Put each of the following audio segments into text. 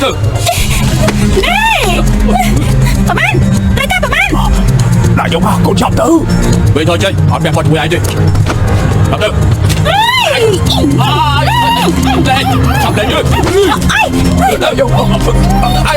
ទៅប្រមាណតែតែប្រមាណណាយកមកកូនចាប់ទៅពេលថយចេញអត់មានគាត់មួយឯងទេចាប់ទៅអីតែចាប់ទៅទៅយកអី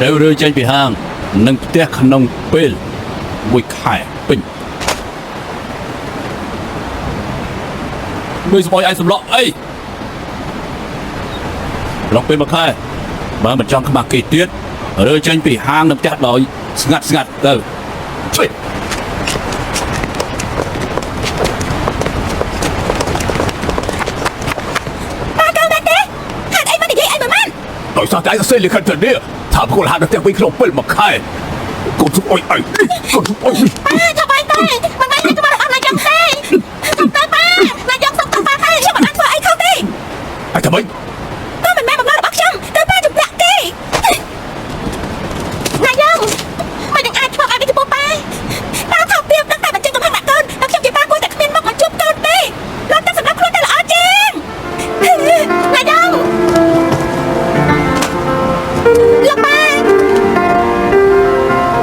នៅរើចេញពីហាងនឹងផ្ទះក្នុងពេល1 ខែពេញមើលស្បយឯងសម្លក់អីឡងពេល1 ខែបើមិនចង់ខ្មាស់គេទៀតរើចេញពីហាងនឹងផ្ទះដោយស្ងាត់ទៅជួយដោយសារតែឯងសេលីខាត់ទៅនេះថាពលហាត់ទៅពីក្នុងពេល1 ខែកូនសុំអុយកូនសុំអុយថាបាយតែមិនបានទៅមកអត់ណាយ៉ាងទេតែប៉ាណាយកសុំទៅប៉ាតែខ្ញុំមិនអាចធ្វើអីខុសទេអីថាម៉េចក៏មិនមែនបំណងរបស់ខ្ញុំទៅប៉ាជំរាក់ទេណាយ៉ាងមិននឹងអាចធ្វើអីទៅប៉ាប៉ាថាពីតែបញ្ចេញកំហឹងដាក់កូនតែខ្ញុំជាប៉ាគួរតែគ្មានមកជួបកូនទេលោកតែសម្រាប់ខ្លួនតែល្អជាងណាយ៉ាង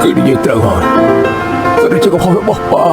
គឺនិយាយត្រូវហើយស្ដីជាកំហុសរបស់ប៉ា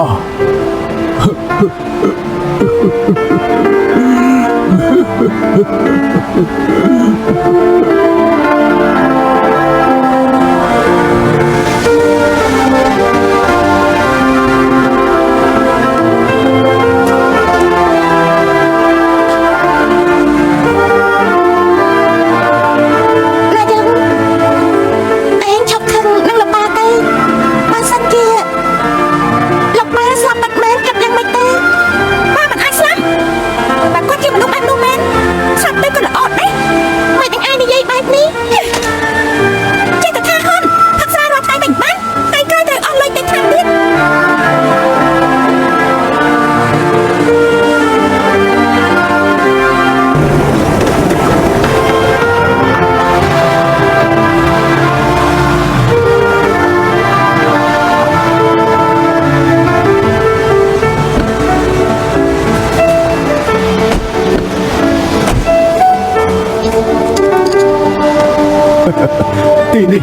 ទីនេះ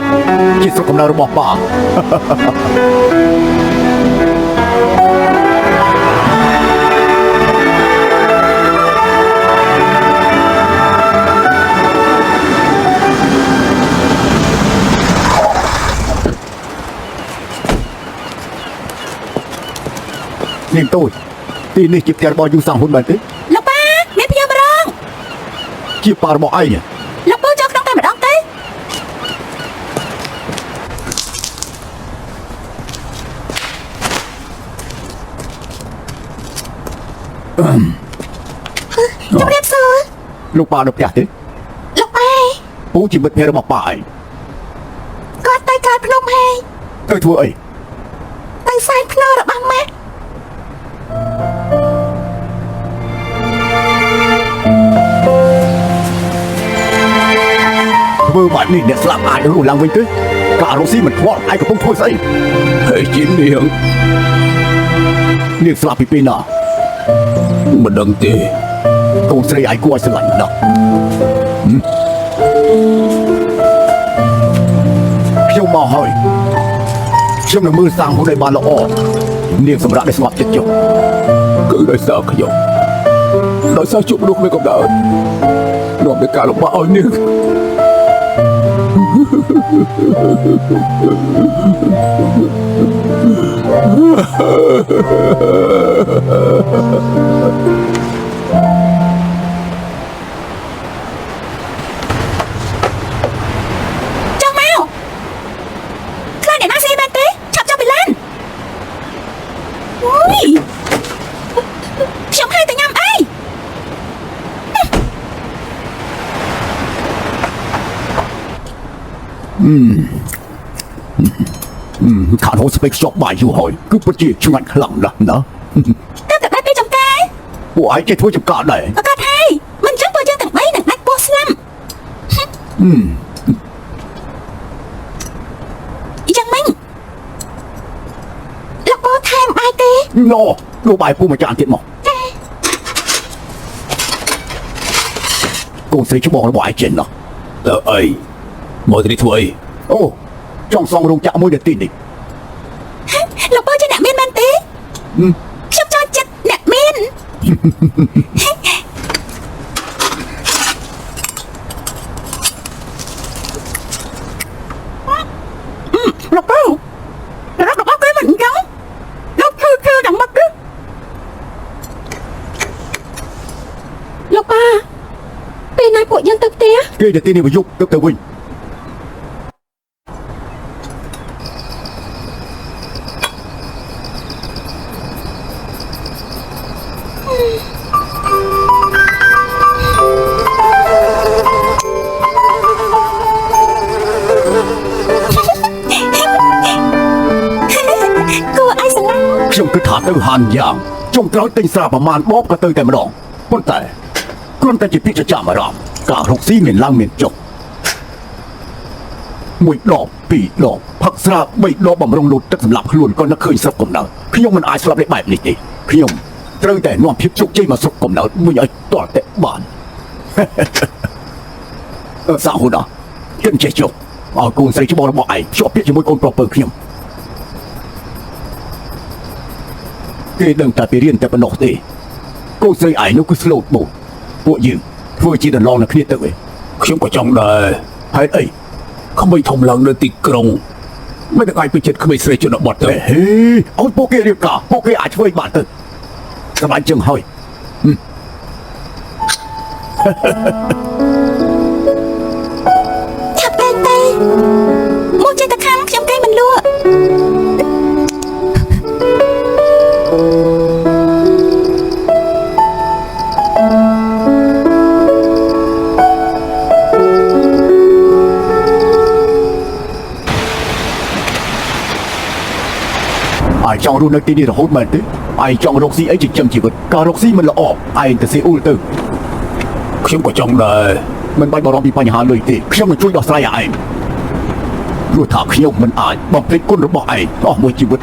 ជាស្រុកកំណើតរបស់ប៉ានាងតូចទីនេះជាផ្ទះរបស់យូសាំហ៊ុនមែនទេលោកប៉ាមានភ្ញៀវម្ដងជាប៉ារបស់ឯងលោកពូចូលក្នុងតែម្ដងទេជំរាបសួរលោកប៉ានៅផ្ទះទេលោកប៉ាពូជាមិត្តភក្តិរបស់ប៉ាឯងគាត់ទៅកាត់ភ្នំហេទៅធ្វើអីទៅសែនភ្នំរបស់ម៉ាក់ធ្វើបាត់នេះអ្នកស្លាប់អាចរស់ឡើងវិញទេការរស់ស៊ីមិនខ្វល់ឯងកំពុងធ្វើស្អីហើយជានាងស្លាប់ពីពេលណាមិនដឹងទេកូនស្រីឯងគួរឲ្យស្រឡាញ់ណាស់ខ្ញុំមកហើយ ខ្ញុំនឹងមើលសាងហូនឲ្យបានល្អនាងសម្រាប់ឲ្យស្ងប់ចិត្តចុះ គឺដោយសារខ្ញុំដោយសារជួបមនុស្សមិនកំដៅនាំទៅការលំបាកឲ្យនាង Trong mau Khai để mang xe bên tế Chọc cho bị lên Ui Sống hai từ nhầm ấy ខានហូបស្ពេកខ្ចប់បាយយូរហើយគឺពិតជាឆ្ងាញ់ខ្លាំងណាស់ណា Tao tự bắt đi trong cái ពួកឯងចេះធ្វើចំការដែរ Có cắt hay Mình chắc bố chân thằng mấy nặng nách bố xăm Chẳng minh Lọc bố thêm ai tê ណូលោកបាយពូមួយចានទៀតមកកូនស្រីច្បងរបស់ឯងចេញណា ទៅអីមកទីនេះធ្វើអី អូចង់សង់រោងចក្រមួយនៅទីនេះ Lọc bố chân nặng miên bên tế Xong cho chất nặng miên Lọc bố Lọc bố cái mình giống Lọc khư đằng mắt đó Lọc ba Bên này bộ nhân tập tía គេទៅទីនេះមកយប់ទៅវិញ Cô ai sẽ lắm ខ្ញុំគិតថាទៅហានយ៉ាងចុងក្រោយទិញស្រាប្រមាណបបក៏ទៅតែម្ដងប៉ុន្តែគ្រាន់តែជាពាក្យចចាមអារម្មណ៍ការរកស៊ីមានឡើងមានចុះមួយដបពីរដបផឹកស្រា3ដបបំរុងលូតទឹកសម្រាប់ខ្លួនក៏នឹកឃើញស្រុកកំណើតខ្ញុំមិនអាចស្លាប់លេបែបនេះទេខ្ញុំត្រូវតែនាំភាពជោគជ័យមកស្រុកកំណើតមួយឲ្យទាល់តែបាន សាហូណាខ្ញុំចេះជប់ឲ្យកូនស្រីច្បងរបស់ឯងជាប់ពាក្យជាមួយកូនប្រុសពើខ្ញុំគេដឹងតែពីរៀនតែប៉ុណ្ណោះទេកូនស្រីឯងនោះគឺស្លូតបូតពួកយើងធ្វើជាដន្លងនឹងគ្នាទៅឯង ខ្ញុំក៏ចង់ដែរ ហេតុអី ក្មេងធំឡើងនៅទីក្រុងមិនទាំងអាចពេញចិត្តក្មេងស្រីជនបទទៅ ហេឲ្យពួកគេរៀបការពួកគេអាចធ្វើឲ្យបានទៅសប្បាយចឹងហើយ Chập tê tê Mua chơi ta khăn trong cây mình lùa ឯងចង់រស់នៅទីនេះរហូតមែនទេឯងចង់រកស៊ីអីចិញ្ចឹមជីវិតការរកស៊ីមិនល្អឯងទៅស៊ីអ៊ូលទៅ ខ្ញុំក៏ចង់ដែរ មិនបាច់បារម្ភពីបញ្ហាលុយទេខ្ញុំនឹងជួយដោះស្រាយឲ្យឯងព្រោះថាខ្ញុំមិនអាចបំភ្លេចគុណរបស់ឯងអស់មួយជីវិត